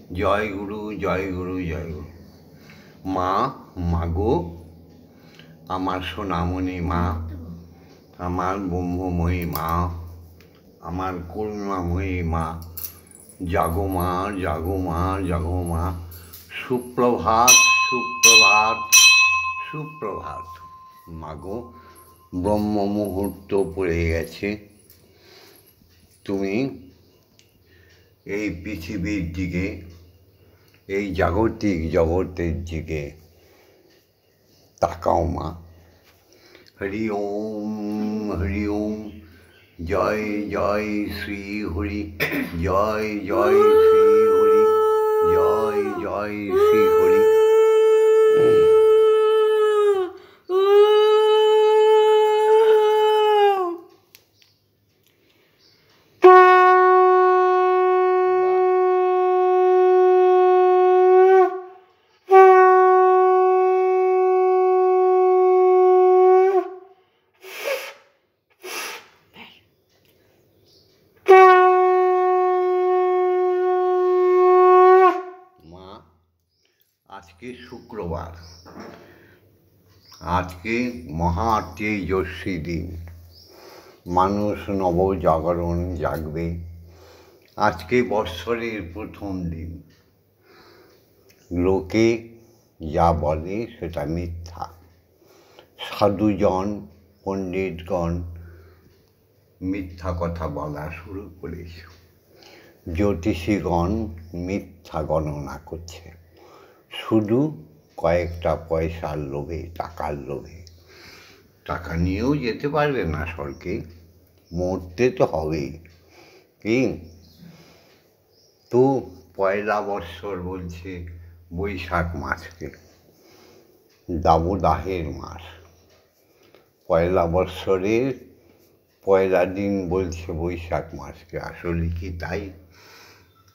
জয় গুরু, জয় গুরু, জয় গুরু। মা, মাগো, আমার সোনামণি মা, আমার ব্রহ্মময়ী মা, আমার করুণাময়ী মা, জাগো মা, জাগো মা, জাগো মা। সুপ্রভাত, সুপ্রভাত, সুপ্রভাত। মাগো, ব্রহ্ম মুহূর্ত পড়ে গেছে। তুমি এই পৃথিবীর দিকে, এই জাগতিক জগতের দিকে তাকাও মা। হরি ওম, হরি ওম। জয় জয় শ্রী হরি, জয় জয় শ্রী হরি, জয় জয় শ্রী হরি। মা, আজকে শুক্রবার, আজকে মহা তেজস্বী দিন। মানুষ নবজাগরণ জাগবে। আজকে বৎসরের প্রথম দিন। লোকে যা বলে সেটা মিথ্যা। সাধুজন, পণ্ডিতগণ মিথ্যা কথা বলা শুরু করেছে। জ্যোতিষীগণ মিথ্যা গণনা করছে, শুধু কয়েকটা পয়সার লোভে, টাকার লোভে। টাকা নিয়েও যেতে পারবে না স্বর্গে, মরতে তো হবেই। কি তো পয়লা বৎসর বলছে বৈশাখ মাসকে, দাবদাহের মাস। পয়লা বৎসরের পয়লা দিন বলছে বৈশাখ মাসকে, আসলে কি তাই?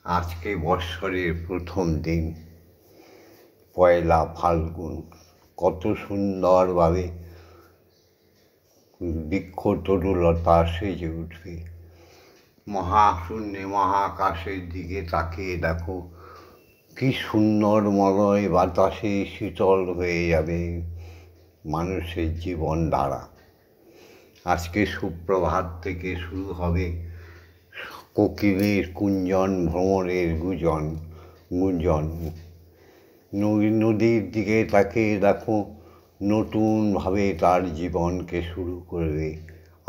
আজকে বৎসরের প্রথম দিন, পয়লা ফাল্গুন। কত সুন্দরভাবে বৃক্ষ তরুলতা সেজে উঠবে। মহাশূন্যে, মহাকাশের দিকে তাকিয়ে দেখো, কি সুন্দর মলয় বাতাসে শীতল হয়ে যাবে মানুষের জীবন ধারা। আজকে সুপ্রভাত থেকে শুরু হবে কোকিলের কুঞ্জন, ভ্রমরের গুঞ্জন। নদীর দিকে তাকিয়ে দেখো, নতুনভাবে তার জীবনকে শুরু করবে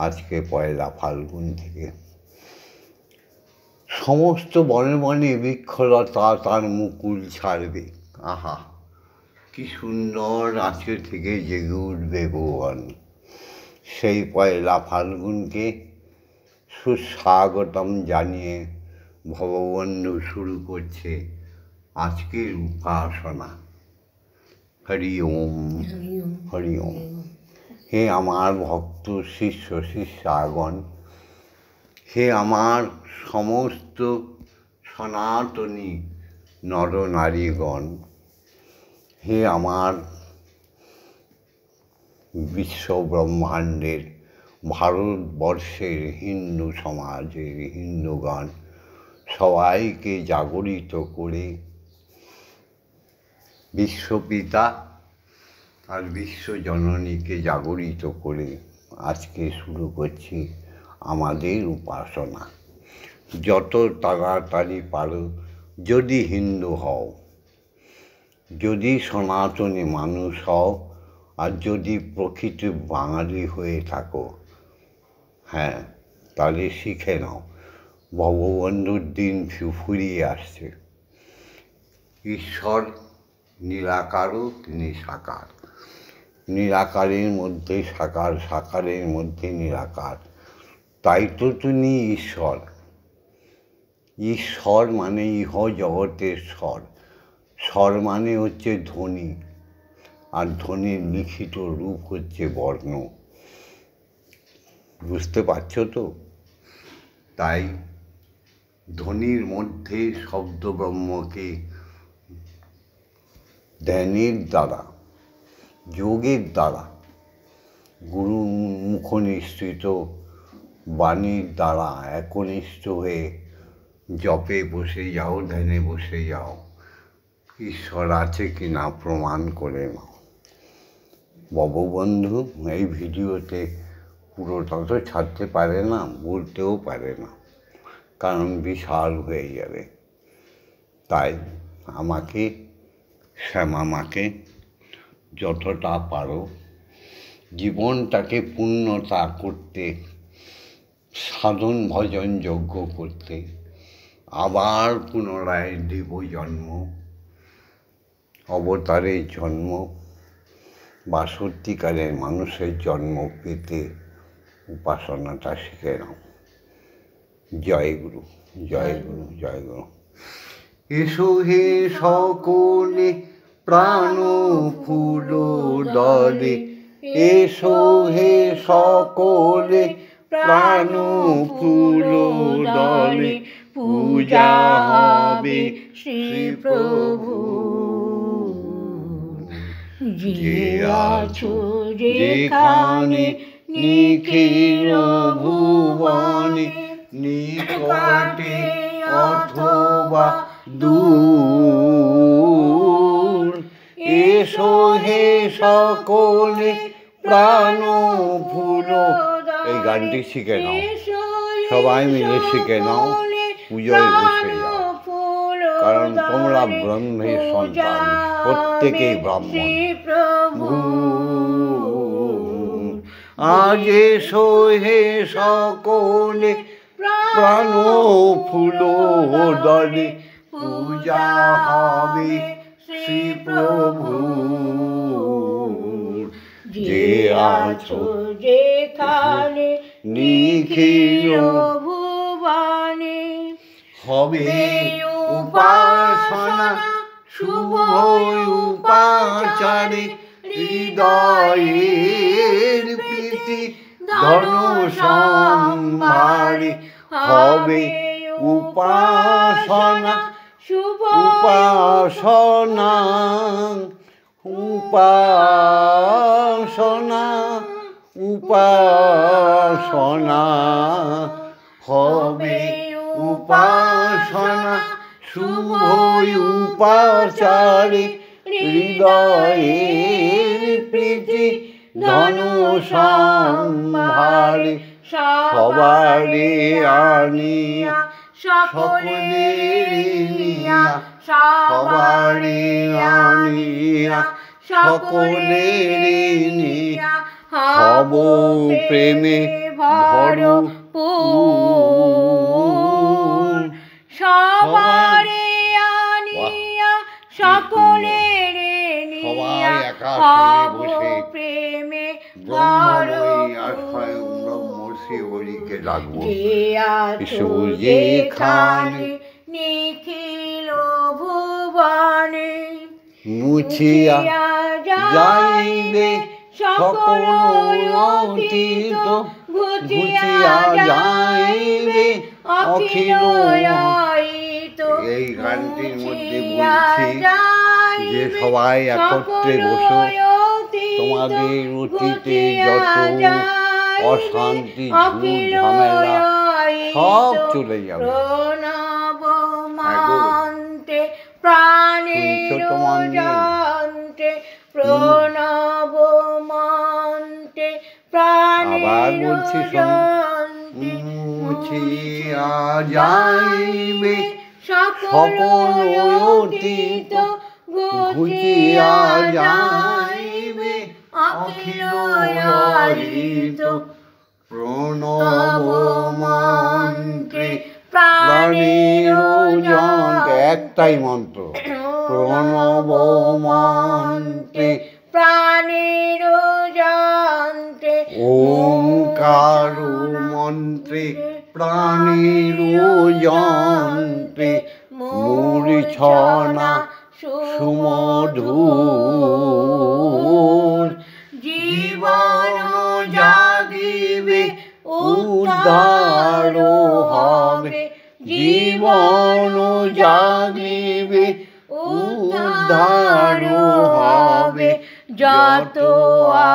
আজকে পয়লা ফাল্গুন থেকে। সমস্ত বনে বনে বৃক্ষলতা তার মুকুল ছাড়বে। আহা, কি সুন্দর আজকে থেকে জেগে উঠবে ভুবন। সেই পয়লা ফাল্গুনকে সুস্বাগতম জানিয়ে ভববন্ধু শুরু করছে আজকের উপাসনা। হরি ওম, হরি ওম। হে আমার ভক্ত শিষ্য শিষ্যাগণ, হে আমার সমস্ত সনাতনী নরনারীগণ, হে আমার বিশ্ব ব্রহ্মাণ্ডের, ভারতবর্ষের হিন্দু সমাজের হিন্দুগণ, সবাইকে জাগরিত করে বিশ্বপিতা আর বিশ্বজননীকে জাগরিত করে আজকে শুরু করছি আমাদের উপাসনা। যত তাড়াতাড়ি পারো, যদি হিন্দু হও, যদি সনাতনী মানুষ হও, আর যদি প্রকৃত বাঙালি হয়ে থাকো, হ্যাঁ, তাহলে শিখে নাও ভববন্ধুর দিন ফুরিয়ে আসছে। ঈশ্বর নিরাকারও, তিনি সাকার। নিরাকারের মধ্যে সাকার, সাকারের মধ্যে নিরাকার, তাই তো তিনি ঈশ্বর। ঈশ্বর মানে ইহ জগতের স্বর। স্বর মানে হচ্ছে ধ্বনি, আর ধ্বনির লিখিত রূপ হচ্ছে বর্ণ। বুঝতে পারছো তো? তাই ধ্বনির মধ্যে শব্দ ব্রহ্মকে ধ্যানের দ্বারা, যোগের দ্বারা, গুরু মুখনিসৃত বাণীর দ্বারা একনিষ্ঠ হয়ে জপে বসে যাও, ধ্যানে বসে যাও, ঈশ্বর আছে কি না প্রমাণ করে নাও। বঙ্গবন্ধু এই ভিডিওতে পুরোটা তো ছাড়তে পারে না, বলতেও পারে না, কারণ বিশাল হয়ে যাবে। তাই আমাকে, শ্যামামাকে যতটা পারো জীবনটাকে পূর্ণতা করতে, সাধন ভজন যজ্ঞ করতে, আবার পুনরায় দেব জন্ম, অবতারের জন্ম বা সত্যিকারের মানুষের জন্ম পেতে উপাসনাটা শিখে নাও। জয় গুরু, জয় গুরু, জয় গুরু। এসো হে সকলে প্রাণ ফুল দলে, এসো হে সকলে প্রাণ ফুল দলে, পূজা হবে শ্রী প্রভু। যে আছো যেখানে নিখিল ভুবনে, নিকটে অথবা দূর, এসো হে সকলে প্রাণ ফুল। এই গানটি শিখে নাও, সবাই মিলে শিখে নাও, পুজোয় বসে যাও, কারণ তোমরা ব্রহ্মের সন্তান, প্রত্যেকেই ব্রাহ্মণ। আজ এসো হে সকলে প্রাণ ফুল দলে, পূজা হবে শ্রী প্রভু। যে আছো যেখানে নিখিল ভুবনে, হবে উপাসনা শুভ উপাচারে, হৃদয়ের প্রীতি ধন সম্ভারে। হবে উপাসনা শুভ উপাসনা, উপাসনা উপাসনা, হবে উপাসনা শুভ উপাচারে, হৃদয়ের প্রীতি ধন সম্ভারে। সবারে আনিয়া সকলের নিয়া, সবারে আনিয়া সকলের নিয়া, হব প্রেমে ভরপুর। সবারে আনিয়া সকলের নিয়া, হব প্রেমে ভরপুর। হরিকে ডাকবো। এসো যেখানে নিখিল ভুবনে, মুছিয়া যাইবে সকল অতীত, ঘুচিয়া যাইবে অখিল। এই গানটির মধ্যে বলছি যে সবাই একত্রে বসো, তোমাদের অতীতে যত অশান্তি, ঝুট ঝামেলা সব চলে যাবে। আবার বলছি, মুছিয়া যাইবে সকল অতীত, ঘুচিয়া যাইবে অখিল হরিত। প্রণব মন্ত্রে প্রাণের যন্ত্র, একটাই মন্ত্র, প্রণব মন্ত্রে প্রাণের যন্ত্রে, ওঙ্কার মন্ত্রে প্রাণের যন্ত্রে, মূর্ছনা সুমধুর। জীবন জাগিবে উদ্ধার হবে, জীবন জাগিবে উদ্ধার হবে। যত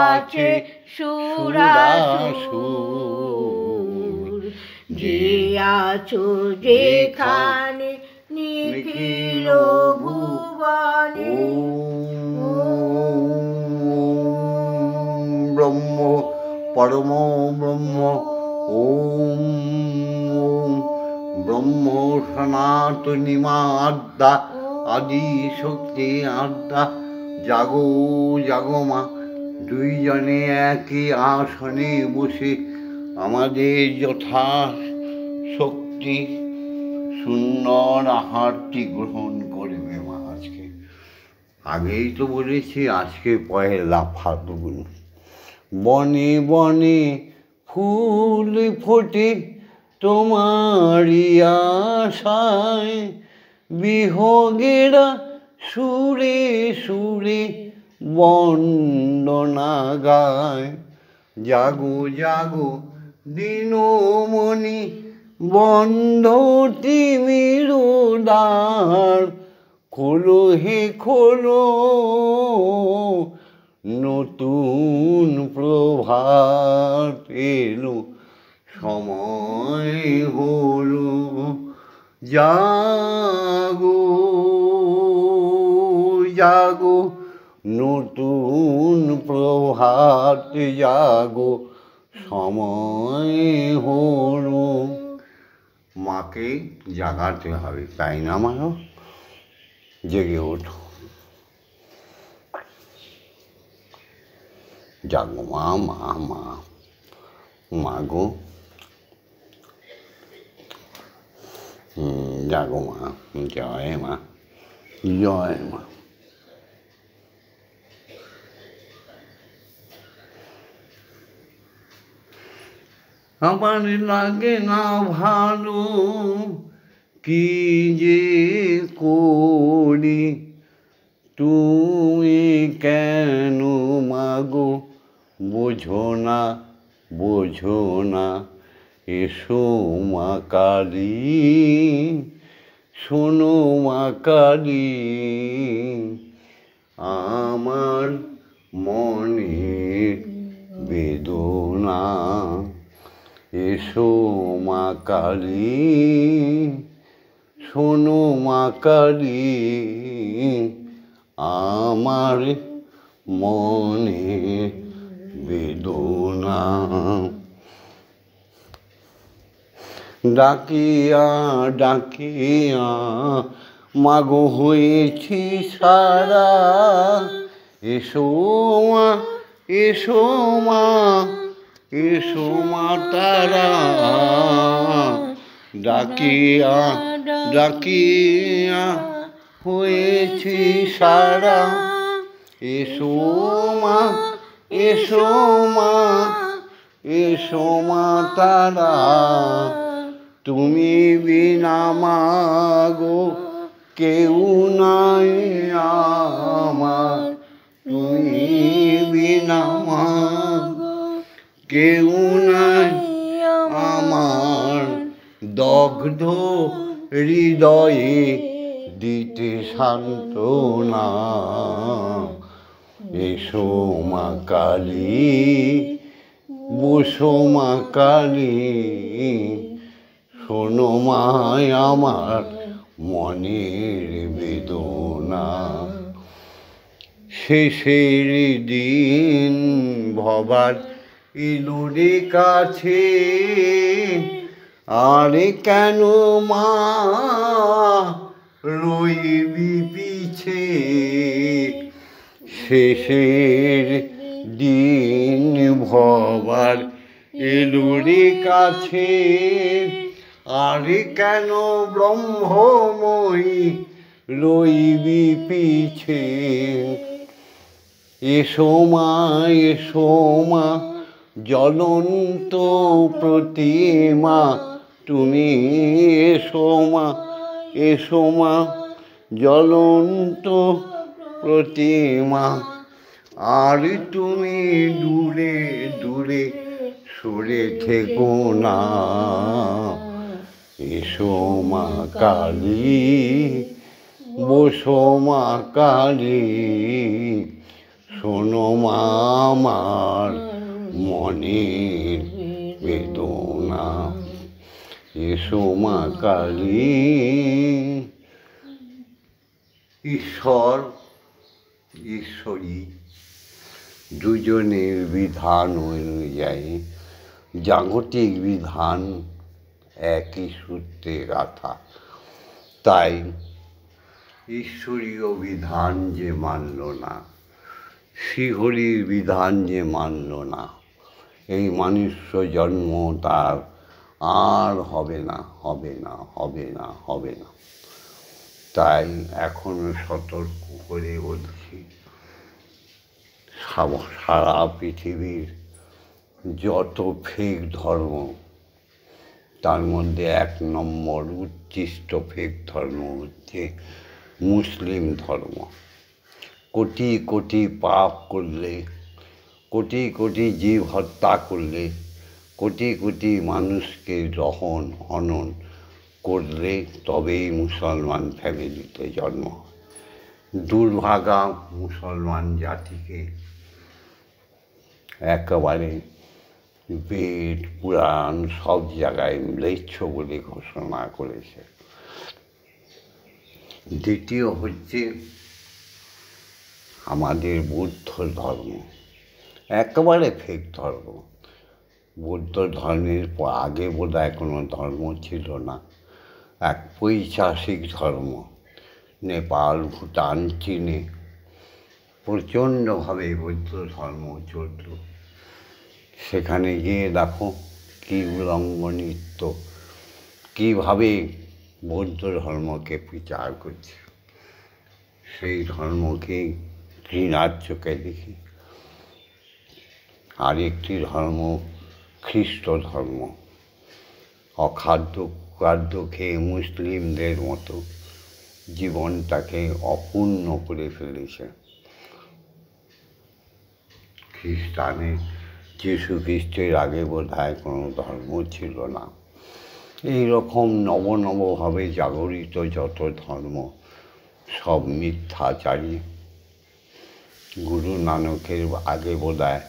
আছে সুরাসুর, যে আছো যেখানে নিখিল ভুবনে ব্রহ্ম পরম ব্রহ্ম ওম ব্রহ্ম সনাতনী মা আদ্যা আদি শক্তি আদ্যা জাগো জাগো মা। দুইজনে একই আসনে বসে আমাদের যথা শক্তি সুন্দর আহারটি গ্রহণ করবে মা। আজকে আগেই তো বলেছি আজকে পয়লা ফাল্গুন। বনে বনে ফুল ফোটে তোমারি আশায়, বিহগেরা সুরে সুরে বন্দনা গায়। জাগো জাগো দিনমণি বন্ধ তিমির দ্বার, খোলো হে খোলো নতুন প্রভাত এলো, সময় হলো জাগো জাগো নতুন প্রভাত জাগো, সময় হলো। মাকে জাগাতে হবে, তাই না মা? জেগে ওঠো, জাগো মা মা মা মাগো। জাগো মা, জয় মা জয় মা। আমার লাগে না ভালো কি যে করি, তুমি কেন মাগো বোঝো না বোঝো না। এসো মা কালী, শোনো মা কালী, আমার মনের বেদনা। এসো মা কালী, শোনো মা কালী, আমার মনের বেদনা। ডাকিয়া ডাকিয়া মাগো হয়েছি সারা, এসো মা এসো মা এসো মা তারা। ডাকিয়া ডাকিয়া হয়েছি সারা, এসো মা এসো মা এসো মা তারা। তুমি বিনা মাগো কেউ নাই আমার, তুমি বিনা মাগো কেউ নাই আমার। দগ্ধ হৃদয়ে দিতে সান্ত্বনা, এসো মা কালী, বসো মা কালী, শোনো মা আমার মনের বেদনা। শেষের দিন ভবার এলো রে কাছে, আরে কেন মা রইবি পিছে। শেষের দিন ভবার এলো রে কাছে, আরে কেন ব্রহ্মময়ী রইবি পিছে। এসো মা এসো মা জ্বলন্ত প্রতিমা, তুমি এসো মা এসো মা জ্বলন্ত প্রতিমা। আর তুমি দূরে দূরে সরে থেকো না, এসো মা কালী, বসো মা কালী, শোনো মা আমার মনের বেদনা। এসো মা কালী। ঈশ্বর ঈশ্বরী দুজনের বিধান অনুযায়ী জাগতিক বিধান একই সূত্রে গাঁথা। তাই ঈশ্বরীয় বিধান যে মানল না, শ্রীহরির বিধান যে মানল না, এই মনুষ্য জন্ম তার আর হবে না, হবে না, হবে না, হবে না। তাই এখনো সতর্ক করে বলছি, সারা পৃথিবীর যত ফেক ধর্ম, তার মধ্যে 1 নম্বর উচ্ছিষ্ট ফেক ধর্ম হচ্ছে মুসলিম ধর্ম। কোটি কোটি পাপ করলে, কোটি কোটি জীব হত্যা করলে, কোটি কোটি মানুষকে দহন হনন করলে তবেই মুসলমান ফ্যামিলিতে জন্ম হয়। দুর্ভাগা মুসলমান জাতিকে একেবারে বেদ পুরাণ সব জায়গায় ম্লেচ্ছ বলে ঘোষণা করেছে। দ্বিতীয় হচ্ছে আমাদের বৌদ্ধ ধর্ম, একেবারে ফেক ধর্ম। বৌদ্ধ ধর্মের আগে বোধহয় কোনো ধর্ম ছিল না, এক পৈশাচিক ধর্ম। নেপাল, ভুটান, চীনে প্রচণ্ডভাবে বৌদ্ধ ধর্ম চলত। সেখানে গিয়ে দেখো কী উলঙ্গ নৃত্য, কীভাবে বৌদ্ধ ধর্মকে প্রচার করছে। সেই ধর্মকে ঘৃণার চোখে দেখি। আরেকটি ধর্ম খ্রিস্ট ধর্ম, অখাদ্য কুখাদ্য খেয়ে মুসলিমদের মতো জীবনটাকে অপূর্ণ করে ফেলেছে। খ্রিস্টানের যীশু খ্রিস্টের আগে বোধহয় কোনো ধর্ম ছিল না। এইরকম নবভাবে জাগরিত যত ধর্ম সব মিথ্যাচারী। গুরু নানকের আগে বোধহয়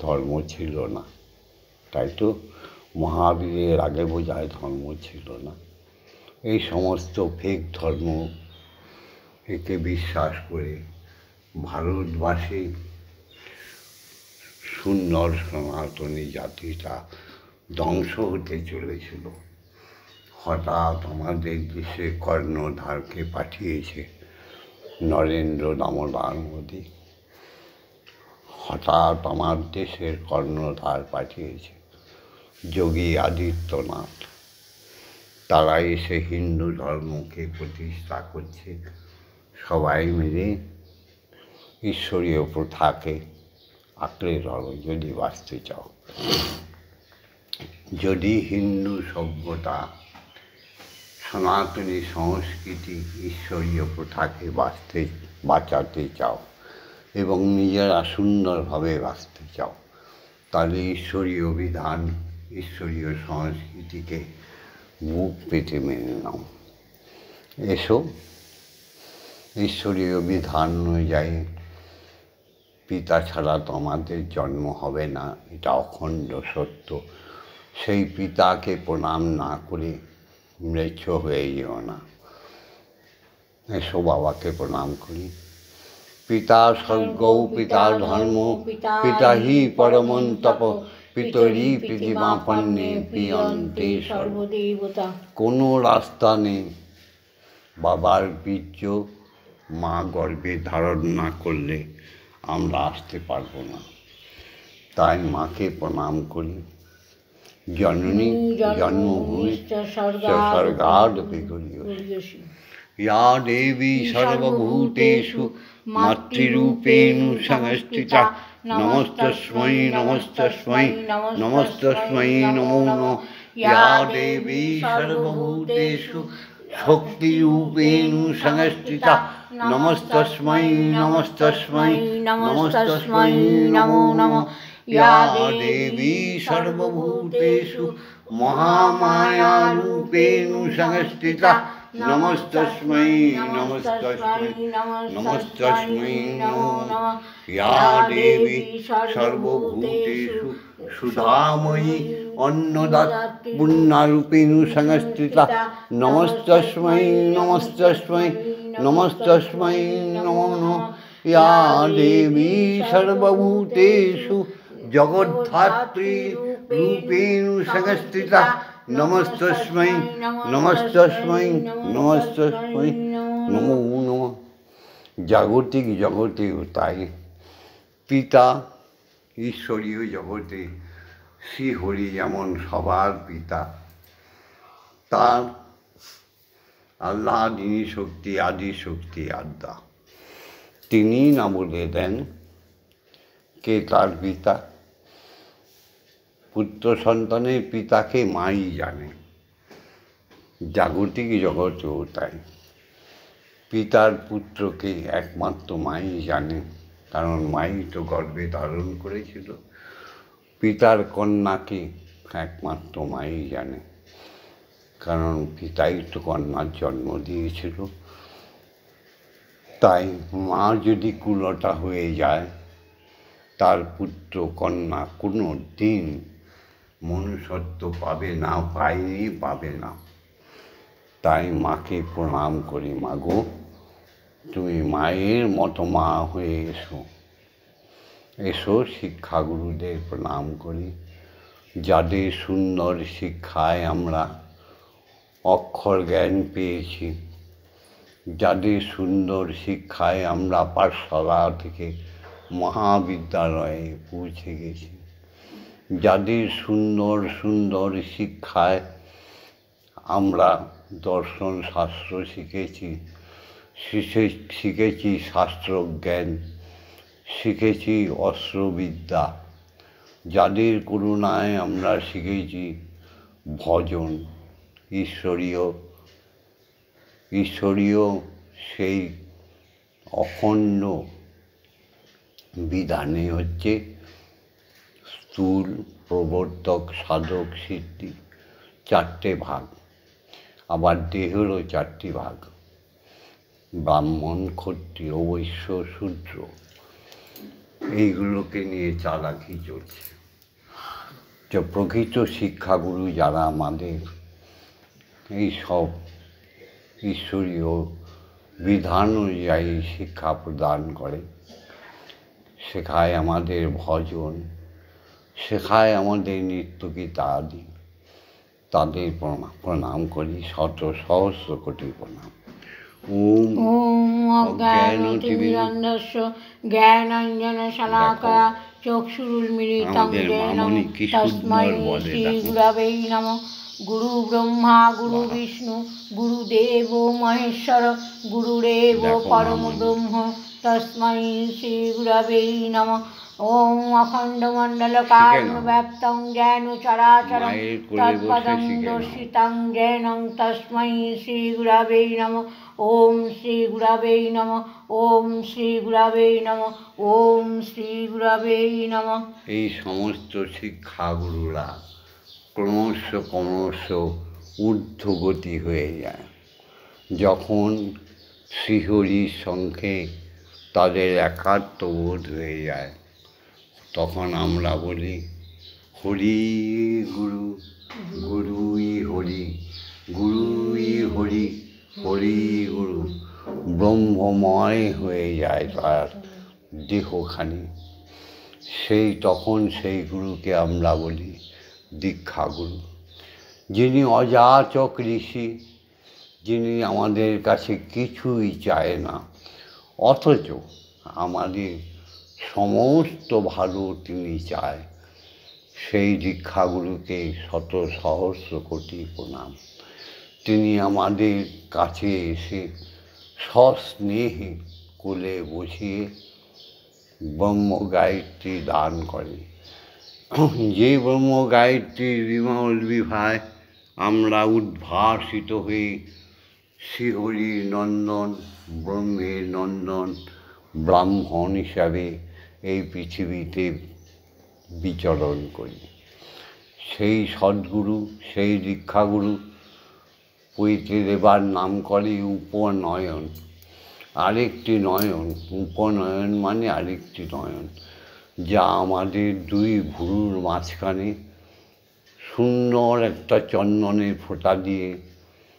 ধর্ম ছিল না, তাই তো? মহাবীরের আগে বোধহয় ধর্ম ছিল না। এই সমস্ত ফেক ধর্ম একে বিশ্বাস করে ভারতবাসী সুন্দর সনাতনী জাতিটা ধ্বংস হতে চলেছিল। হঠাৎ আমাদের দেশে কর্ণধারকে পাঠিয়েছে নরেন্দ্র দামোদর মোদী। হঠাৎ আমার দেশের কর্ণধার পাঠিয়েছে যোগী আদিত্যনাথ। তারা এসে হিন্দু ধর্মকে প্রতিষ্ঠা করছে, সবাই মিলে ঈশ্বরীয় প্রথাকে আঁকড়ে ধরো যদি বাঁচতে চাও। যদি হিন্দু সভ্যতা, সনাতনী সংস্কৃতি, ঈশ্বরীয় প্রথাকে বাঁচাতে চাও এবং নিজেরা সুন্দরভাবে বাঁচতে চাও, তাহলে ঈশ্বরীয় বিধান, ঈশ্বরীয় সংস্কৃতিকে বুক পেতে মেনে নাও। এসো, ঈশ্বরীয় বিধান অনুযায়ী পিতা ছাড়া তো আমাদের জন্ম হবে না, এটা অখণ্ড সত্য। সেই পিতাকে প্রণাম না করে ম্লেচ্ছ হয়ে যেও না। এসো বাবাকে প্রণাম করি। পিতা স্বর্গৌ পিতা ধর্ম, পিতা হি পরমং তপ, পিতরি পৃথিবীপন্নে পিয়ন্তে সর্বদেবতা। কোনো রাস্তা নেই বাবার বীর্য মা গর্ভে ধারণ না করলে আমরা আসতে পারবো না। তাই মাকে প্রণাম করি। জননী জন্মভূমি স্বর্গাদপি গরীয়সী। या देवी सर्वभूतेषु मातृरूपेण संस्थिता नमस्तस्मै नमस्तस्मै नमस्तस्मै नमो नमः। या देवी सर्वभूतेषु शक्तिरूपेण संस्थिता नमस्तस्मै नमस्तस्मै नमस्तस्मै नमो नमः। या देवी सर्वभूतेषु महामायारूपेण संस्थिता नमस्तस्मै नमस्तस्मै नमस्तस्मै नमो नमः। या देवी सर्वभूतेषु सुधामयी अन्नदात् पुण्यरूपिणि संस्थिता नमस्तस्मै नमस्तस्मै नमस्तस्मै नमो नमः या देवी सर्वभूतेषु जगद्धात्री रूपेण संस्थिता नमस्तस्मै नमस्तस्मै नमस्तस्मै नमो नमः। জাগতিক জগতেও তাই, পিতা ঈশ্বরীয় জগতে শ্রীহরি যেমন সবার পিতা, তার আল্লাহ যিনি শক্তি আদি শক্তি আদ্যা, তিনি না বলে দেন কে তার পিতা। পুত্র সন্তানের পিতাকে মাই জানে, জাগতিক জগতেও তাই, পিতার পুত্রকে একমাত্র মাই জানে, কারণ মাই তো গর্ভে ধারণ করেছিল। পিতার কন্যাকে একমাত্র মাই জানে, কারণ পিতাই তো কন্যার জন্ম দিয়েছিল। তাই মা যদি কুলটা হয়ে যায়, তার পুত্র কন্যা কোনো দিন মনুষ্যত্ব পাবে না, পায়নি, পাবে না। তাই মাকে প্রণাম করি, মাগো তুমি মায়ের মতো মা হয়ে এসো। এসো শিক্ষাগুরুদের প্রণাম করি, যাদের সুন্দর শিক্ষায় আমরা অক্ষর জ্ঞান পেয়েছি, যাদের সুন্দর শিক্ষায় আমরা পাঠশালা থেকে মহাবিদ্যালয়ে পৌঁছে গেছি, যাদের সুন্দর সুন্দর শিক্ষায় আমরা দর্শন শাস্ত্র শিখেছি, শিখেছি শাস্ত্রজ্ঞান, শিখেছি অস্ত্রবিদ্যা, যাদের করুণায় আমরা শিখেছি ভজন, ঈশ্বরীয় সেই অখণ্ড বিধানে হচ্ছে স্থূল, প্রবর্তক, সাধক, সিদ্ধি, চারটে ভাগ। আবার দেহেরও চারটি ভাগ, ব্রাহ্মণ, ক্ষত্রিয়, বৈশ্য, শূদ্র। এইগুলোকে নিয়ে চালাকি চলছে। যে প্রকৃত শিক্ষাগুরু যারা আমাদের এই সব ঈশ্বরীয় বিধান অনুযায়ী শিক্ষা প্রদান করে, শেখায় আমাদের ভজন, শেখায় আমাদের নিত্যগীতা আদি, তাদের প্রণাম করি, শত সহস্র কোটি প্রণাম। ওম অজ্ঞানতিমিরান্ধস্য জ্ঞানাঞ্জনশলাকয়া চক্ষুरुन्मीलितं येन তস্मै শ্রীগুরবে নমঃ। গুরু ব্রহ্মা গুরু বিষ্ণু গুরুদেব মহেশ্বর গুরুরেব পরম ব্রহ্ম তস্मै শ্রীগুরবে নমঃ। ওম অখণ্ডমণ্ডলকারণ ব্যাপ্তং জ্ঞান চরাচরং তৎপদং দর্শিতং জ্ঞান তস্मै শ্রীগুরবে নমঃ। ওম শ্রীগুরবে নমঃ। ওম শ্রীগুরবে নমঃ। ওম শ্রীগুরবে নমঃ। এই সমস্ত শিক্ষাগুরুরা ক্রমশ ঊর্ধ্বগতি হয়ে যায়। যখন শ্রীহরির সঙ্গে তাদের একাত্মবোধ হয়ে যায়, তখন আমরা বলি হরি গুরু, গুরুই হরি, গুরুই হরি, হরি গুরু। ব্রহ্মময় হয়ে যায় তার দেহখানি। তখন সেই গুরুকে আমরা বলি দীক্ষাগুরু, যিনি অযাচক ঋষি, যিনি আমাদের কাছে কিছুই চায় না, অথচ আমাদের সমস্ত ভালো তিনি চায়। সেই দীক্ষাগুরুকে শত সহস্র কোটি প্রণাম। তিনি আমাদের কাছে এসে সস্নেহে কোলে বসিয়ে ব্রহ্মগায়ত্রী দান করে। যে ব্রহ্মগায়ত্রীর বিমল বিভায় আমরা উদ্ভাসিত হয়ে শ্রীহরির নন্দন, ব্রহ্মের নন্দন, ব্রাহ্মণ হিসাবে এই পৃথিবীতে বিচরণ করি। সেই সদ্গুরু, সেই দীক্ষাগুরু পৈতে দেবার নাম করে উপনয়ন। আরেকটি নয়ন, উপনয়ন মানে আরেকটি নয়ন, যা আমাদের দুই ভ্রুর মাঝখানে সুন্দর একটা চন্দনের ফোঁটা দিয়ে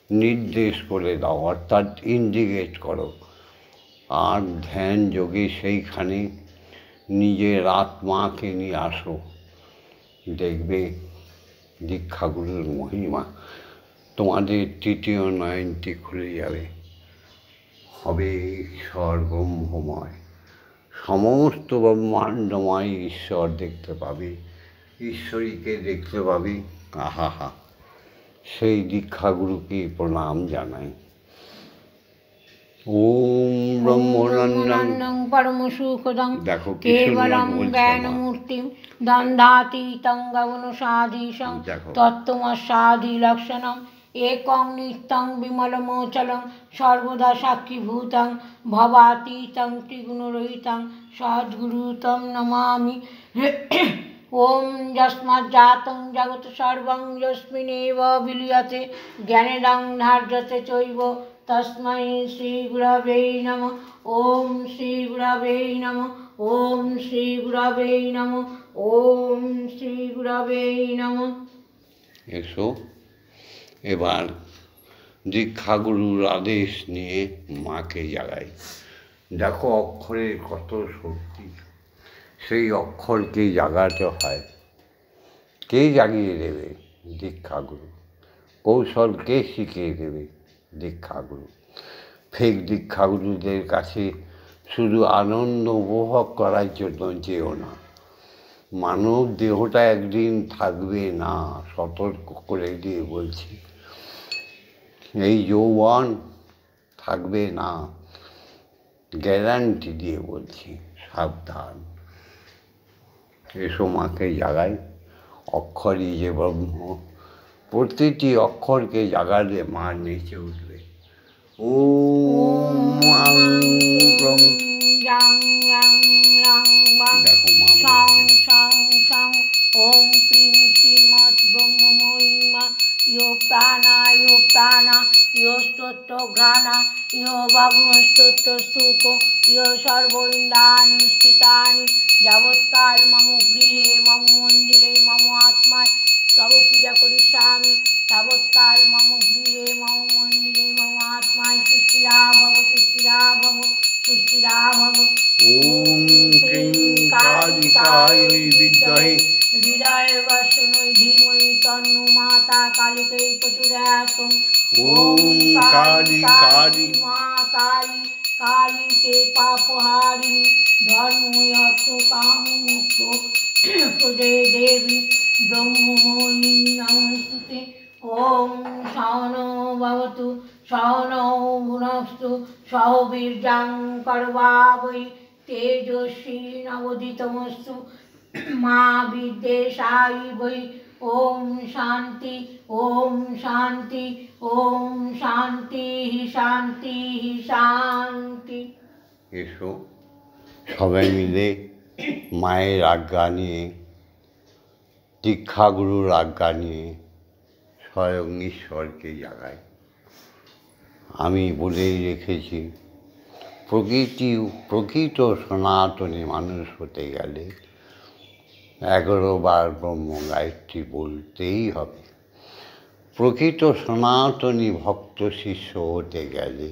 নির্দেশ করে দাও, অর্থাৎ ইন্ডিকেট করো। আর ধ্যান যোগে সেইখানে নিজের আত্মাকে নিয়ে আসো, দেখবে দীক্ষাগুরুর মহিমা। তোমাদের তৃতীয় নয়নটি খুলে যাবে, হবে ঈশ্বর ব্রহ্মময়, সমস্ত ব্রহ্মাণ্ডময় ঈশ্বর দেখতে পাবে, ঈশ্বরীকে দেখতে পাবে। আহা, সেই দীক্ষাগুরুকে প্রণাম জানাই। ওম ব্রহ্মনন্দং পরমসুখদং দেখো কেবলম জ্ঞানমূর্তিম দ্বন্দ্বাতীতং গগনসাধীশং তত্ত্বমস্যাদিলক্ষণম একং নিত্যং বিমলমোচলং সর্বদা সাক্ষীভূতং ভবাতীতং ত্রিগুণরহিতং সদ্গুরুতম নমামি। ওম যস্মাজ্জাतं জগৎ সর্বং যস্মিন্নেব বিলীয়তে জ্ঞানেদং ধার্যতে চৈব তস্मै শ্রীগুরবে নমঃ। ওম শ্রীগুরবে নমঃ। ওম শ্রীগুরবে নমঃ। ওম শ্রীগুরবে নমঃ। এসো এবার দীক্ষাগুরুর আদেশ নিয়ে মাকে জাগাই। দেখো অক্ষরের কত শক্তি, সেই অক্ষরকে জাগাতে হয়। কে জাগিয়ে দেবে? দীক্ষাগুরু। কৌশল কে শিখিয়ে দেবে? দীক্ষাগুরু। ফেক দীক্ষাগুরুদের কাছে শুধু আনন্দ উপভোগ করার জন্য যেও না। মানব দেহটা একদিন থাকবে না, সতর্ক করে দিয়ে বলছি। এই যৌবন থাকবে না, গ্যারান্টি দিয়ে বলছি, সাবধান। এসো মাকে জাগাই। অক্ষরই যে ব্রহ্ম, প্রতিটি অক্ষরকে জাগালে মা নেচে উঠবে। দেখো মা ওম ক্রিং শ্রীমৎ ব্রহ্মমহিমা ইয়ো প্রাণা ইয়ো স্তোত্র ঘ্রাণা ইয়ো বাগুণস্তোত্র সুখ ইয়ো সর্ব ইন্দ্রাণি স্থিতানি যাবৎকাল মম গৃহে মম মন্দিরে মম আত্মায় তব পূজা করিষ্যামি তাবৎকাল মম গৃহে মম মন্দিরে মম আত্মায় সুস্থিরা ভব সুস্থিরা ভব সুস্থিরা ভব। ওম ক্রিং কালিকায় বিদ্মহে হৃদয় বসনৈ ধীমহি তন্নো মাতা কালিকৈ প্রচোদয়াৎ। ওম কালী কালী মা কালী কালীকে পাপহারিণী ধর্ময়ত্র কাম মুক্ত প্রদে দেবী ব্রহ্মময়ী নমস্তুতে। ওম সহনৌ ভবতু সহনৌ ভুনস্তু সহ বীর্যং করবাবহৈ তেজস্বী নবোদিতমস্তু মা বিদ্বেষায়িবৈ। ওম শান্তি ওম শান্তি ওম শান্তি শান্তি শান্তি। এসো সবাই মিলে মায়ের আজ্ঞা নিয়ে, দীক্ষাগুরুর আজ্ঞা নিয়ে স্বয়ং ঈশ্বরকে জাগাই। আমি বলেই রেখেছি, প্রকৃত সনাতনী মানুষ হতে গেলে 11 বার ব্রহ্ম গায়ত্রী বলতেই হবে। প্রকৃত সনাতনী ভক্ত শিষ্য হতে গেলে,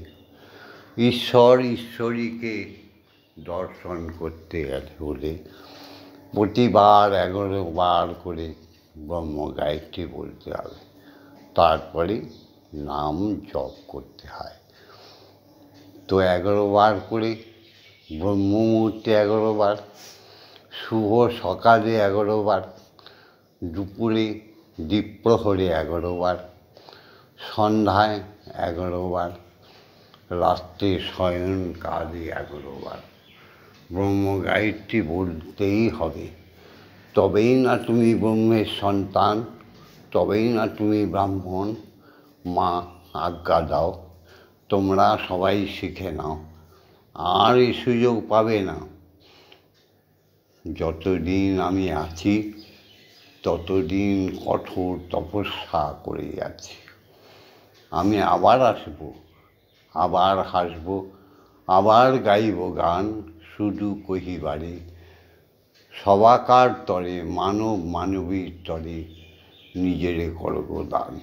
ঈশ্বরীকে দর্শন করতে গেলে হলে প্রতিবার 11 বার করে ব্রহ্ম গায়ত্রী বলতে হবে, তারপরে নাম জপ করতে হয়। তো 11 বার করে ব্রহ্ম মুহূর্তে 11 বার, শুভ সকালে 11 বার, দুপুরে দ্বিপ্রহরে 11 বার, সন্ধ্যায় 11 বার, রাত্রে শয়নকালে 11 বার ব্রহ্ম গায়ত্রী বলতেই হবে। তবেই না তুমি ব্রহ্মের সন্তান, তবেই না তুমি ব্রাহ্মণ। মা আজ্ঞা দাও, তোমরা সবাই শিখে নাও, আর এই সুযোগ পাবে না। যতদিন আমি আছি ততদিন কঠোর তপস্যা করে যাচ্ছি। আমি আবার আসব, আবার হাসব, আবার গাইব গান, শুধু কহিবারে সবাকার তরে মানব মানবীর তরে নিজেরে করো দান।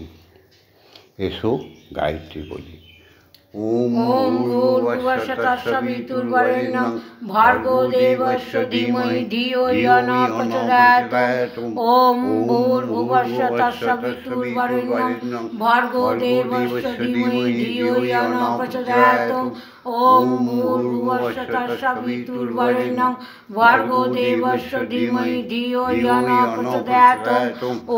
এসো গায়ত্রী বলি। ওম ভূর্ভুবস্সুঃ তৎসবিতুর্বরেণ্যং ভর্গো দেবস্য ধীমহি ধিয়ো ইয়ো ন প্রচোদয়াৎ। ওম ভূর্ভুবস্সুঃ তৎসবিতুর্বরেণ্যং ভর্গো দেবস্য ধীমহি ধিয়ো ইয়ো ন প্রচোদয়াৎ। ওম ভূর্ভুবস্সুঃ তৎসবিতুর্বরেণ্যং ভর্গো দেবস্য ধীমহি ধিয়ো ইয়ো ন প্রচোদয়াৎ।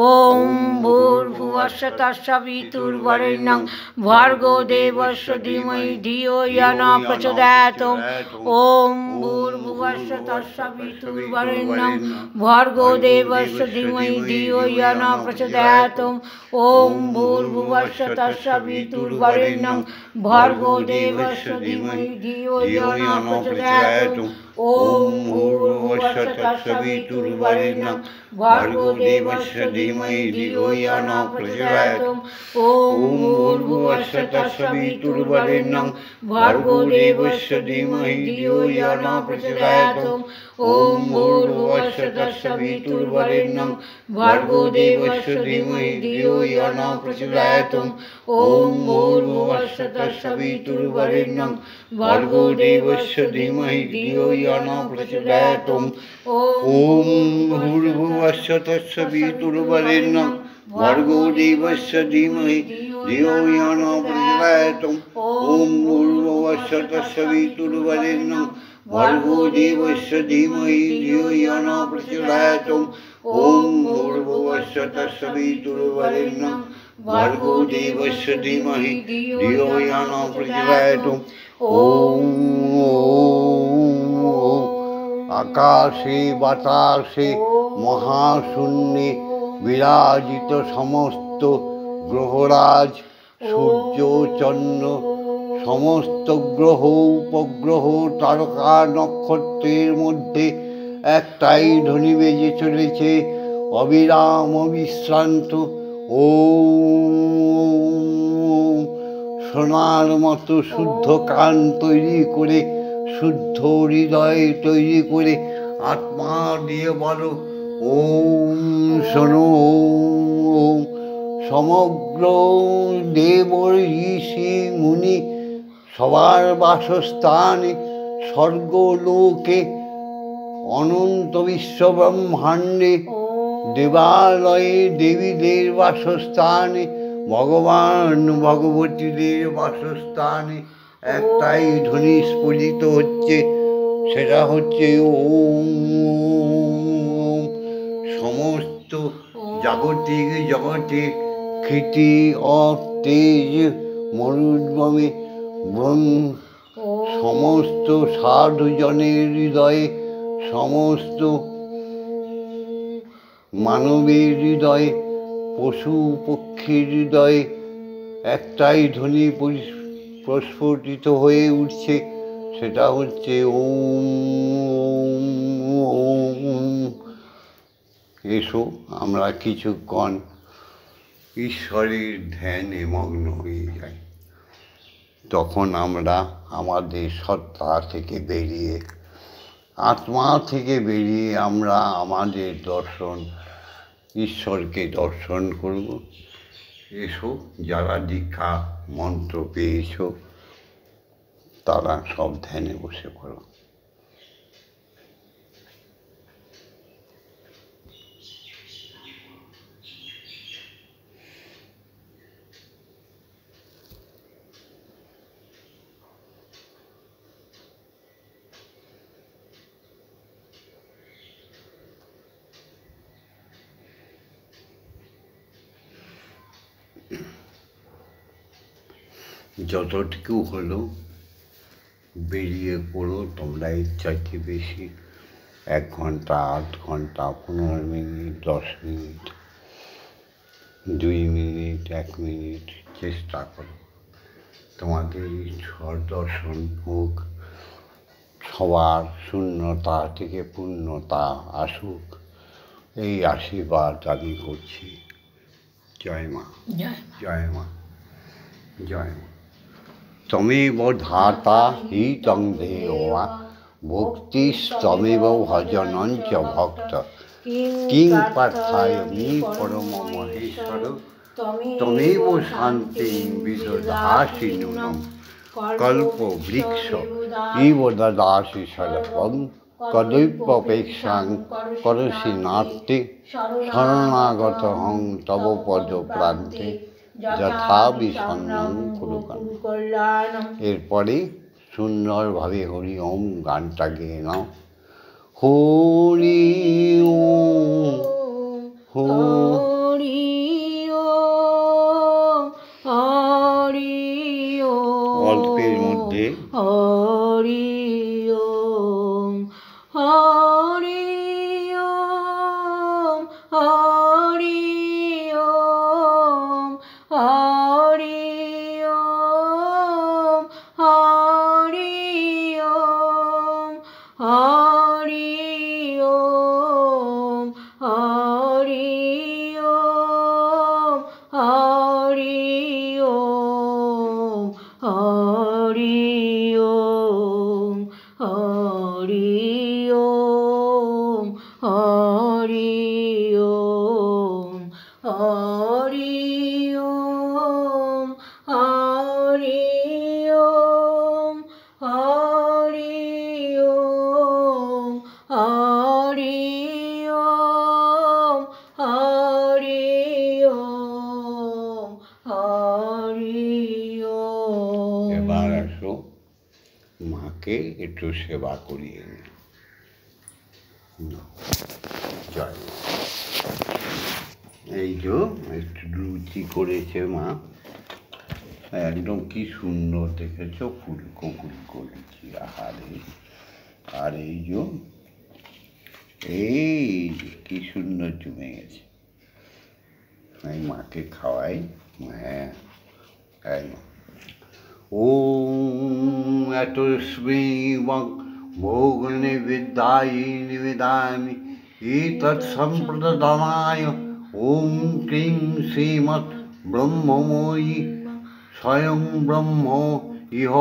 ওম ভূর্ভুবস্সুঃ তৎসবিতুর্বরেণ্যং ভর্গো দেবস্য ধীমহি ধিয়ো ইয়ো ন প্রচোদয়াৎ। ওম ভূর্ভুবস্সুঃ তৎসবিতুর্বরেণ্যং ভর্গো দেবস্য ধীমহি ধিয়ো ইয়ো ন প্রচোদয়াৎ। ওম ভূর্ভুবস্সুঃ তৎসবিতুর্বরেণ্যং ভর্গো দেবস্য ধীমহি ধিয়ো ইয়ো ন প্রচোদয়াৎ। ওম ভূর্ভুবস্সুঃ তৎসবিতুর্বরেণ্যং ভর্গো দেবস্য ধীমহি ধিয়ো ইয়ো ন প্রচোদয়াৎ। ওম ভূর্ভুবস্সুঃ তৎসবিতুর্বরেণ্যং ভর্গো দেবস্য ধীমহি ধিয়ো ইয়ো ন প্রচোদয়াৎ। ওম ভূর্ভুবস্সুঃ তৎসবিতুর্বরেণ্যং ভর্গো দেবস্য ধীমহি ধিয়ো ইয়ো ন প্রচোদয়াৎ। ওম ভূর্ভুবস্সুঃ তৎসবিতুর্বরেণ্যং ভর্গো দেবস্য ধীমহি ধিয়ো ইয়ো ন প্রচোদয়াৎ। ওম ভূর্ভুবস্সুঃ তৎসবিতুর্বরেণ্যং ভর্গো দেবস্য ধীমহি ধিয়ো ইয়ো ন প্রচোদয়াৎ। ওম ভূর্ভুবস্সুঃ তৎসবিতুর্বরেণ্যং ভর্গো দেবস্য ধীমহি ধিয়ো ইয়ো ন প্রচোদয়াৎ। ওম ভূর্ভুবস্সুঃ তৎসবিতুর্বরেণ্যং ভর্গো দেবস্য ধীমহি ধিয়ো ইয়ো ন প্রচোদয়াৎ। ওম আকাশে বাতাসে মহাশূন্যে বিরাজিত সমস্ত গ্রহরাজ, সূর্য চন্দ্র, সমস্ত গ্রহ উপগ্রহ তারকা নক্ষত্রের মধ্যে একটাই ধ্বনি বেজে চলেছে, অবিরাম অবিশ্রান্ত ওম। সোনার মতো শুদ্ধ কান তৈরি করে, শুদ্ধ হৃদয় তৈরি করে আত্মা দিয়ে বলো ওম। শোনো ওম। সমগ্র দেব ঋষি মুনি সবার বাসস্থানে স্বর্গলোকে, অনন্ত বিশ্ব ব্রহ্মাণ্ডে, দেবালয়ে দেবীদের বাসস্থানে, ভগবান ভগবতীদের বাসস্থানে একটাই ধ্বনি স্ফুরিত হচ্ছে, সেটা হচ্ছে ওম। সমস্ত জাগতিক জগতে ক্ষিতি অতেজ মরুদ্গমে সমস্ত সাধুজনের হৃদয়ে, সমস্ত মানবের হৃদয়ে, পশু পক্ষীর হৃদয়ে একটাই ধ্বনি প্রস্ফুটিত হয়ে উঠছে, সেটা হচ্ছে ওম। ওম। এসো আমরা কিছুক্ষণ ঈশ্বরের ধ্যানে মগ্ন হয়ে যাই। তখন আমরা আমাদের সত্তা থেকে বেরিয়ে, আত্মা থেকে বেরিয়ে আমরা আমাদের দর্শন, ঈশ্বরকে দর্শন করব। এসো, যারা দীক্ষা মন্ত্র পেয়েছ তারা সব ধ্যানে বসে পড়ো। যতটুকু হলো বেরিয়ে পড়ো তোমরা, ইচ্ছাকে বেশি 1 ঘন্টা, 8 ঘন্টা, 15 মিনিট, 10 মিনিট, 2 মিনিট, 1 মিনিট চেষ্টা করো। তোমাদের ঈশ্বর দর্শন হোক, সবার শূন্যতা থেকে পূর্ণতা আসুক, এই আশীর্বাদ আমি করছি। জয় মা, জয় মা, জয় মা। তমেব ধাতা হি তং দেবা ভক্তিস্তমেব ভজনঞ্চ ভক্ত কিং পার্থায়ামি পরম মহেশ্বর তমেব শান্তিং বিদধাসি নূনম কল্প বৃক্ষ ইব দদাসি সর্বং কদৈপ্যপেক্ষাং করসি নাট্যে শরণাগত হং তব পদ প্রান্তে যথা বিসন্নং কুরু কল্যাণম। এরপরে সুন্দরভাবে হরি ওম গানটা গেয়ে নাও। হরি ওম হরি ওম হরি ওম অল্পের মধ্যে হরি ওম হরি ওম হরি ওম হরি ওম হরি ওম হরি ওম হরি ওম হরি ওম হরি ওম হরি ওম হরি ওম হরি ওম হরি ওম হরি ওম হরি ওম হরি ওম হরি ওম। এবার আসো মাকে একটু সেবা করিয়ে নাও। জয় মা। এই যে একটু লুচি করেছে মা, একদম কি সুন্দর দেখেছ, ফুলকো ফুলকো লুচি। আহারে, আর এই যে কি সুন্দর জমে গেছে। এই মাকে খাওয়াই। হ্যাঁ, তাই না। ওম এতস্মৈবং ভোগ নিবেদায়ি নিবেদামি এতৎ সম্প্রদানায় ওম ক্রিং শ্রীমৎ ব্রহ্মময়ী স্বয়ং ব্রহ্ম ইহ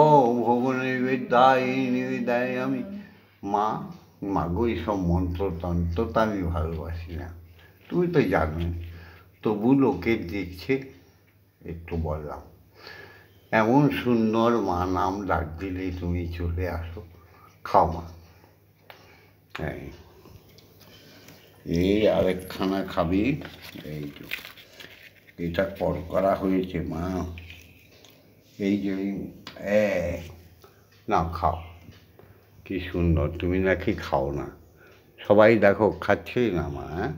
ভোগ নিবেদায়ি নিবেদায়ামি। মা মাগো এইসব মন্ত্রতন্ত্র তো আমি ভালোবাসি না, তুমি তো জানো, তবু লোকের দেখছে একটু বললাম। এমন সুন্দর মা নাম ডাক দিলে তুমি চলে আসো, খাও মা। হ্যাঁ, এই আরেকখানা খাবি। এই তো এটা কর করা হয়েছে মা, এই যে না খাও। কি সুন্দর, তুমি নাকি খাও না, সবাই দেখো খাচ্ছে না মা। হ্যাঁ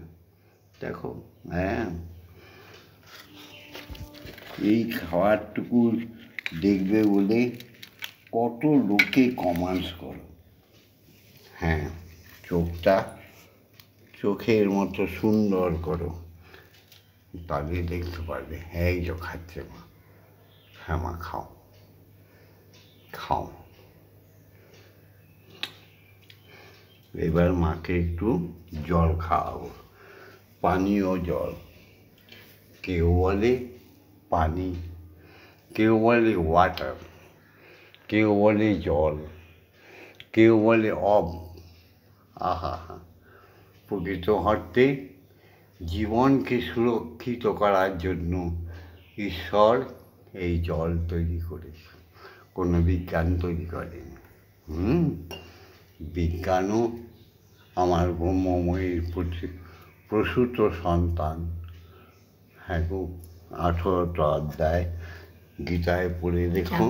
দেখো, হ্যাঁ এই খাওয়ারটুকু দেখবে বলে কত লোকে কমেন্টস করো। হ্যাঁ, চোখটা চোখের মতো সুন্দর করো, তাহলে দেখতে পারবে। হ্যাঁ, এই যে খাচ্ছে মা। হ্যাঁ মা, খাও খাও। এবার মাকে একটু জল খাওয়াবো, পানীয় জল। কেউ বলে পানি, কেউ বলে ওয়াটার, কেউ বলে জল, কেউ বলে আহা হা। প্রকৃত অর্থে জীবনকে সুরক্ষিত করার জন্য ঈশ্বর এই জল তৈরি করেছে, কোনো বিজ্ঞান তৈরি করেনি। বিজ্ঞানও আমার ব্রহ্মময়ীর প্রসূত সন্তান। হ্যাঁ গো, 18টা অধ্যায় গীতায় পড়ে দেখো।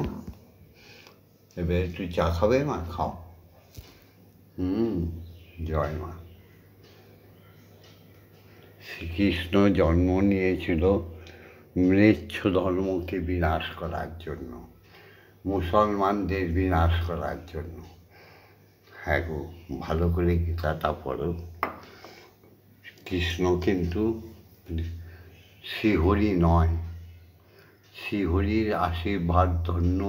এবার একটু চা খাবে মা? খাও। জয় মা। শ্রীকৃষ্ণ জন্ম নিয়েছিল ম্লেচ্ছ ধর্মকে বিনাশ করার জন্য, মুসলমানদের বিনাশ করার জন্য। হ্যাঁ গো, ভালো করে গীতাটা পড়ো। কৃষ্ণ কিন্তু শ্রীহরি নয়, শ্রীহরির আশীর্বাদ ধন্য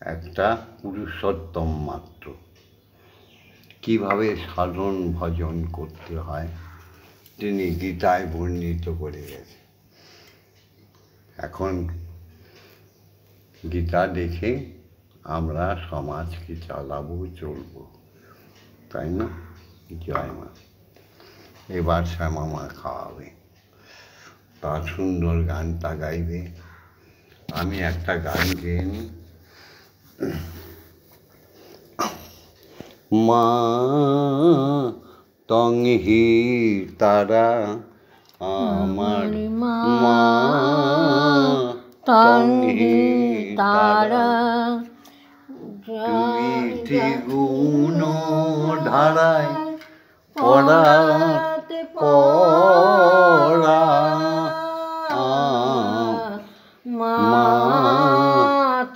একটা পুরুষোত্তম মাত্র। কীভাবে সাধন ভজন করতে হয় তিনি গীতায় বর্ণিত করে গেছে। এখন গীতা দেখে আমরা সমাজকে চালাবো, চলবো, তাই না? জয় মা। এবার শ্যামামা খাওয়াবে, তার সুন্দর গানটা গাইবে। আমি একটা গান গেয়ে নিই। মা তংহি তারা আমার মা তংহি তারা, তুমি ত্রিগুণ ধারায় পড়াতে পড়া মা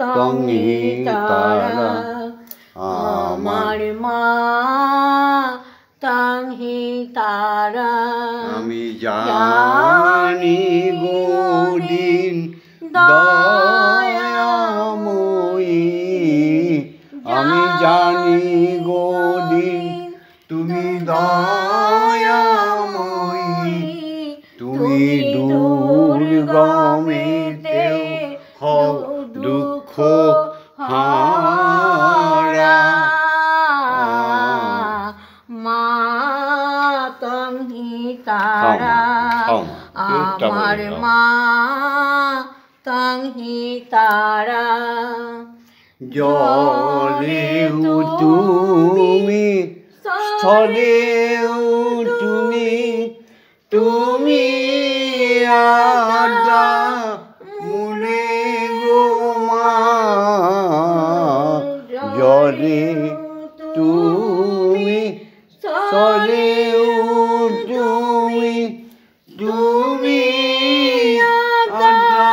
তংহি তারা আমার মা তংহি তারা। আমি জানি গোদিন দয়াময়ী, আমি জানি গোদিন তুমি দয়াময়ী, তুমি দুর্গমেতেও হও দুঃখ হারা। মা তংহি তারা আমার মা তংহি তারা। জলেও তুমি স্থলেও তুমি, তুমি আড্ডা মূলে গো মা। জলে তুমি স্থলেও তুমি, তুমি আড্ডা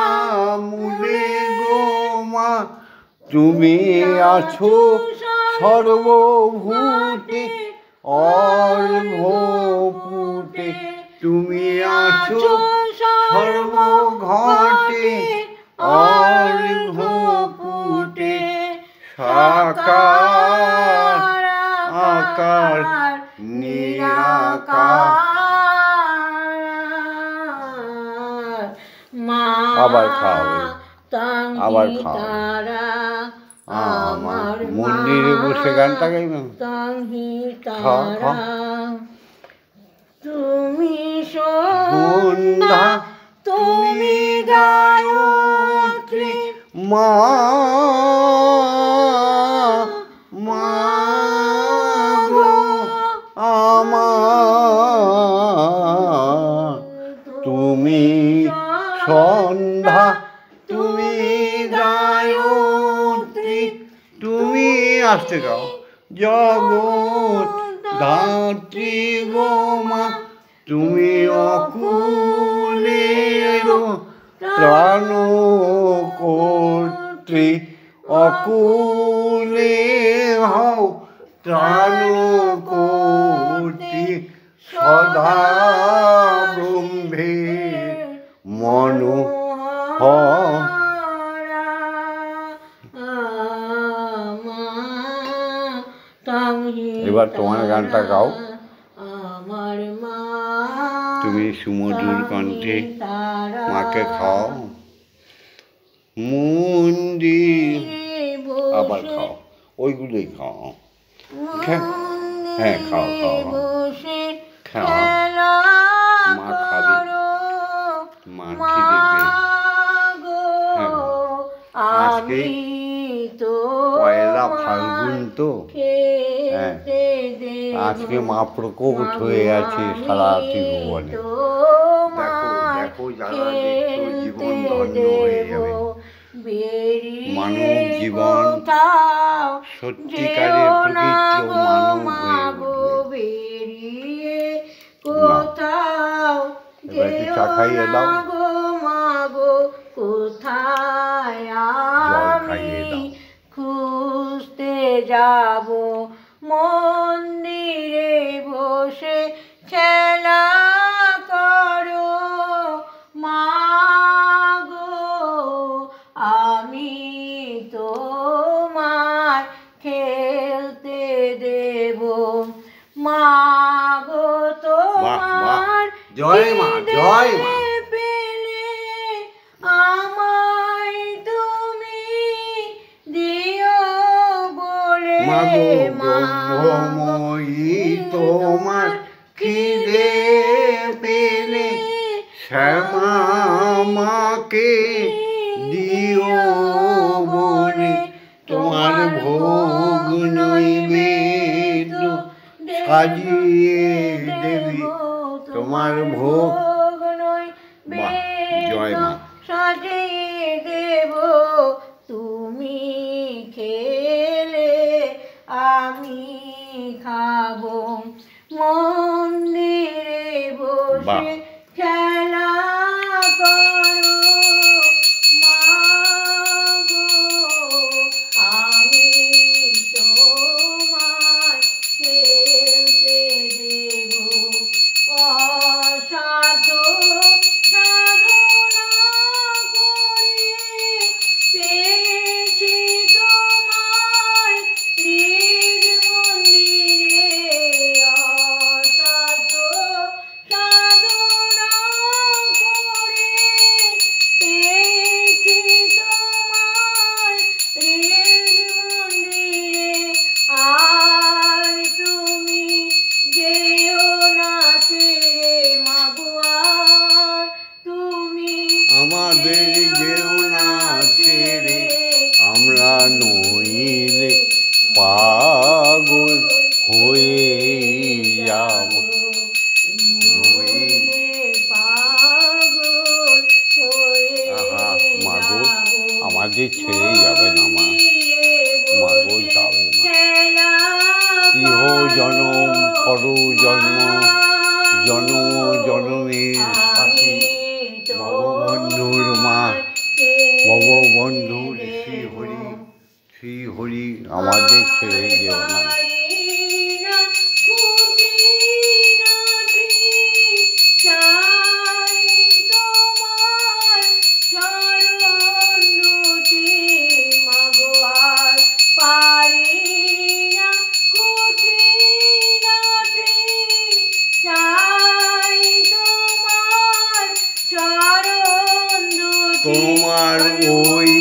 মূলে গো মা। তুমি আছো সর্বভূতে অর্ঘ্যপুটে, তুমি আছো সর্বঘটে অর্ঘ্যপুটে। সাকার আকার নিরাকার। মা আবার খাওয়াবে, আবার তারা আমার মন্দিরে বসে গানটা গাইবে। তংহি তারা তুমি সন্ধ্যা, তুমি গায়ত্রী মা মা গো আমার, তুমি সন্ধ্যা, তুমি গায়ত্রী, তুমি আসতে গাও জগৎ ধাত্রী গো মা। তুমি অকুলের ত্রাণ কর্ত্রী, অকুলে হও ত্রাণ কর্ত্রী। সদা ব্রহ্মে মনোহর। এবার তোমার গানটা গাও। আমার মা তুমি সুমধুর কণ্ঠে মাকে খাও। মন্দির আবার খাও, ওইগুলোই খাও। হ্যাঁ খাও খাও খাও, মা খাবে, মা খিদে পেয়ে। আজকে পয়লা ফাল্গুন তো, হ্যাঁ আজকে মা প্রকট হয়ে আছে সারা ত্রিভুবনে। দেখো দেখো, যারা দেখছো জীবন ধন্য হয়ে যাবে। মানব জীবন সত্যিকারের প্রকৃত মানব হয়ে উঠবে। এবার একটু চা খাইয়ে দাও, কোথায় জল খাইয়ে দাও। খুঁজতে যাব মন্দিরে বসে খেলা করো মা গো। আমি তোমার খেলতে দেব মা গো। তোমার জয় মা, জয় মা। পেলে আমায় তুমি দিও বলে মা গো ব্রহ্মময়ী তোমার খিদে পেলে শ্যামা মাকে দিও বলে তোমার ভোগ নৈবেদ্য সাজিয়ে দেবী তোমার ভোগ জয় মা সাজিয়ে দেব তুমি খেলে আমি খাবো মন্দিরে বসে খেলা করো মা গো আমি তোমায় খেলতে দেব অসাধ্য সাধনা করে পেয়েছি তোমায় হৃদ মন্দিরে অসাধ্য সাধনা করে পেয়েছি তোমায় হৃদ মন্দিরে আর তুমি যেও না ছেড়ে মাগো আর তুমি আমাদের যেও না ছেড়ে আমরা নইলে পাগল হয়ে যাব নইলে পাগল হয়ে আহা মাগো আমাদের ছেড়ে যাবে না মা মাগো যাবে না ইহ জনম পর জন্ম জন্ম জনমের সাথী ভগবন্ধুর মা ভগবন্ধুর শ্রী হরি আমাদের ছেড়ে যেও না তোমার ওই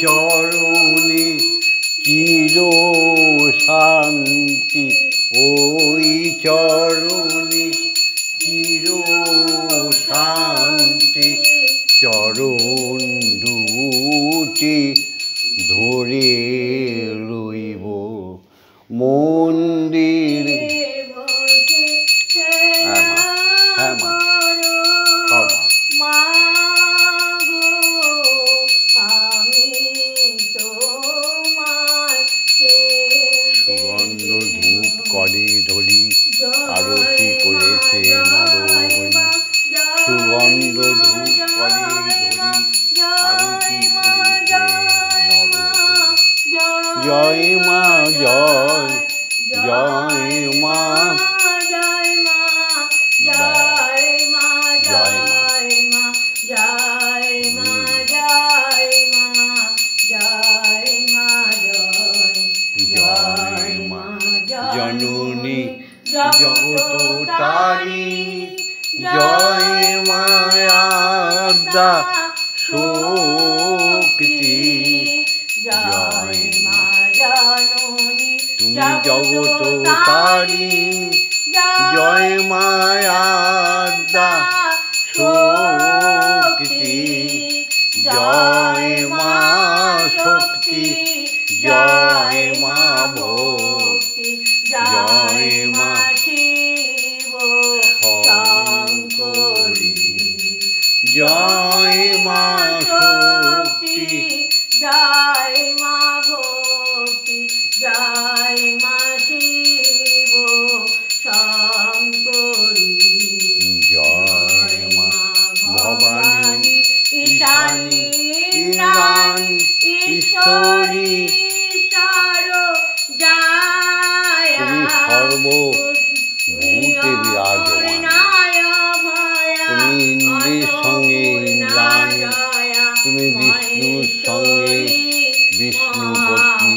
চরণে চির শান্তি ওই চরণে চির শান্তি চরণ দুটি ধরে রইব মন্দির হ্যাঁ মা সুগন্ধ ধূপ করে ধরি আরতি করেছে নরহরি সুগন্ধ ধূপ করে ধরি আরতি করেছে নরহরি জয় মা জয় জয় মা জয় মা জয় মা জয় মা জয় মা জয় মা জয় মা জয় মা জননী জগতারি জয় মায়াদা শক্তি জয় মা জননী তুমি জগতারি জয় মায়াদা শক্তি জয় মা শক্তি জয় মা ভক্তি জয় মা শিব শঙ্করী জয় মা শক্তি জয় মা ভক্তি জয় মা শিব শঙ্করী জয় মা ভবানী ঈশানী রানী ঈশ্বরী তুমি সর্বভূতে বিরাজমান তুমি ইন্দ্রের সঙ্গে ইন্দ্রাণী তুমি বিষ্ণুর সঙ্গে বিষ্ণু পত্নী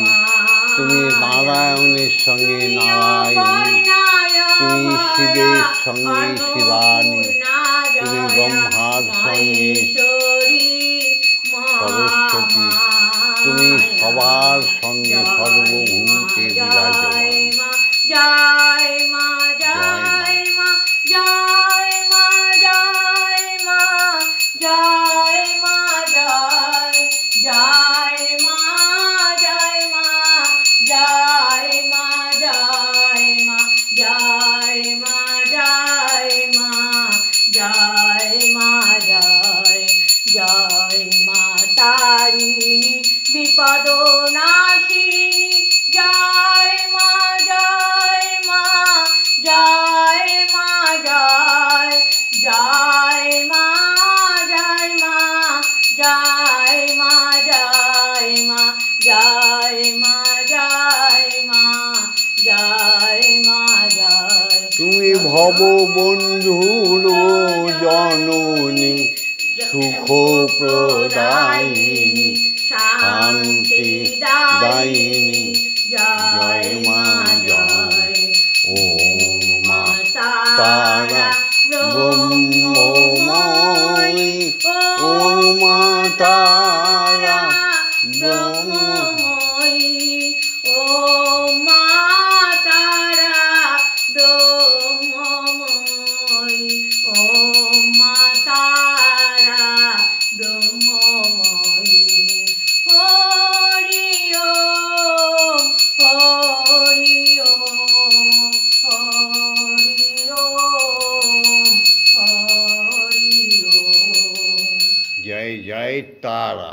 তুমি নারায়ণের সঙ্গে নারায়ণী তুমি শিবের সঙ্গে শিবানী তুমি ব্রহ্মার সঙ্গে সরস্বতী তুমি সবার সঙ্গে সর্বভূতে বিরাজমান জয় মা জয় মা জয় মা জয় মা জয় মা জয় জয় মা জয় মা জয় মা জয় মা জয় মা জয় মা জয় মা জয় জয় মা তারিণী বিপদ নাশিনী জয় মা জয় মা জয় মা জয় জয় মা জয় মা জয় মা জয় মা জয় মা জয় মা জয় মা জয় তুমি ভব বন্ধুর জননী সুখ প্রদায়িনী শান্তি দায়িনী জয় মা জয় ও মা তারা ব্রহ্মময়ী ও মা তারা ব্রহ্মময়ী ও মা তারা ব্রহ্মময়ী ও মা তারা ব্রহ্মময়ী হরি ওম হরি ওম হরি ওম হরি ওম জয় জয় তারা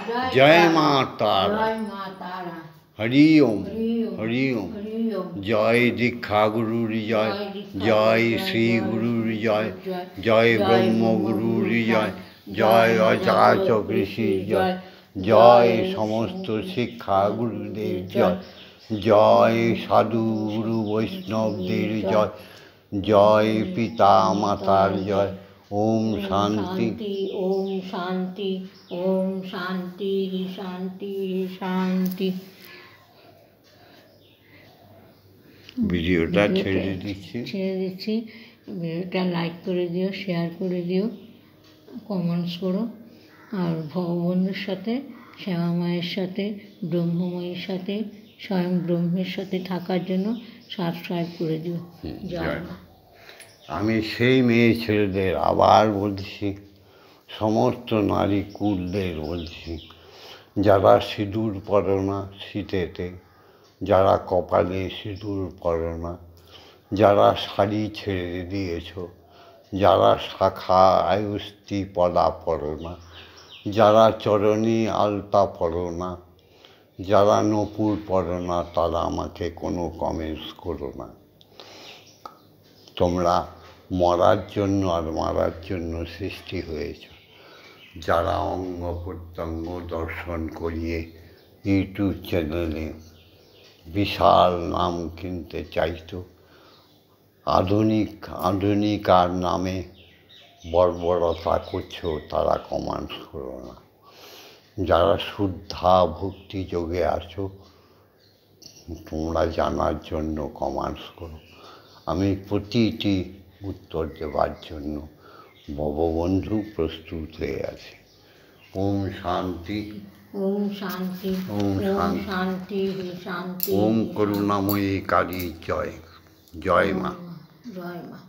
জয় জয় মা তারা জয় মা তারা হরি ওম হরি ওম হরি ওম হরি ওম জয় দীক্ষা গুরুর জয় জয় শ্রী গুরুর জয় জয় ব্রহ্ম গুরুর জয় জয় আচার্য ঋষির জয় জয় সমস্ত শিক্ষা গুরুদের জয় জয় সাধু গুরু বৈষ্ণবদের জয় জয় পিতা মাতার জয় ওম শান্তি ওম শান্তি ওম শান্তি শান্তি শান্তি ভিডিওটা ছেড়ে দিচ্ছি ভিডিওটা লাইক করে দিও, শেয়ার করে দিও, কমেন্টস করো। আর ভগবন্ধুর সাথে, শ্যামা মায়ের সাথে, ব্রহ্মময়ীর সাথে, স্বয়ং ব্রহ্মের সাথে থাকার জন্য সাবস্ক্রাইব করে দিও। জয় মা। আমি সেই মেয়ে ছেলেদের আবার বলছি, সমস্ত নারী কুলদের বলছি, যারা সিঁদুর পরো না শীতেতে, যারা কপালে সিঁদুর পরো না, যারা শাড়ি ছেড়ে দিয়েছ, যারা শাখা আয়ুষ্টি পলা পরো না, যারা চরণী আলতা পরো না, যারা নূপুর পরো না, তারা আমাকে কোনো কমেন্টস করো না। তোমরা মরার জন্য আর মারার জন্য সৃষ্টি হয়েছ। যারা অঙ্গ প্রত্যঙ্গ দর্শন করিয়ে ইউটিউব চ্যানেলে বিশাল নাম কিনতে চাইতো, আধুনিকার নামে বর্বরতা করছো, তারা কমেন্টস করো না। যারা শুদ্ধা ভক্তি যোগে আছো, তোমরা জানার জন্য কমেন্টস করো। আমি প্রতিটি উত্তর দেওয়ার জন্য ভববন্ধু প্রস্তুত হয়ে আছে। ওম শান্তি ওম শান্তি ওম ওম শান্তি শান্তি শান্তি ওম করুণাময়ী কালী জয় জয় মা। জয় মা।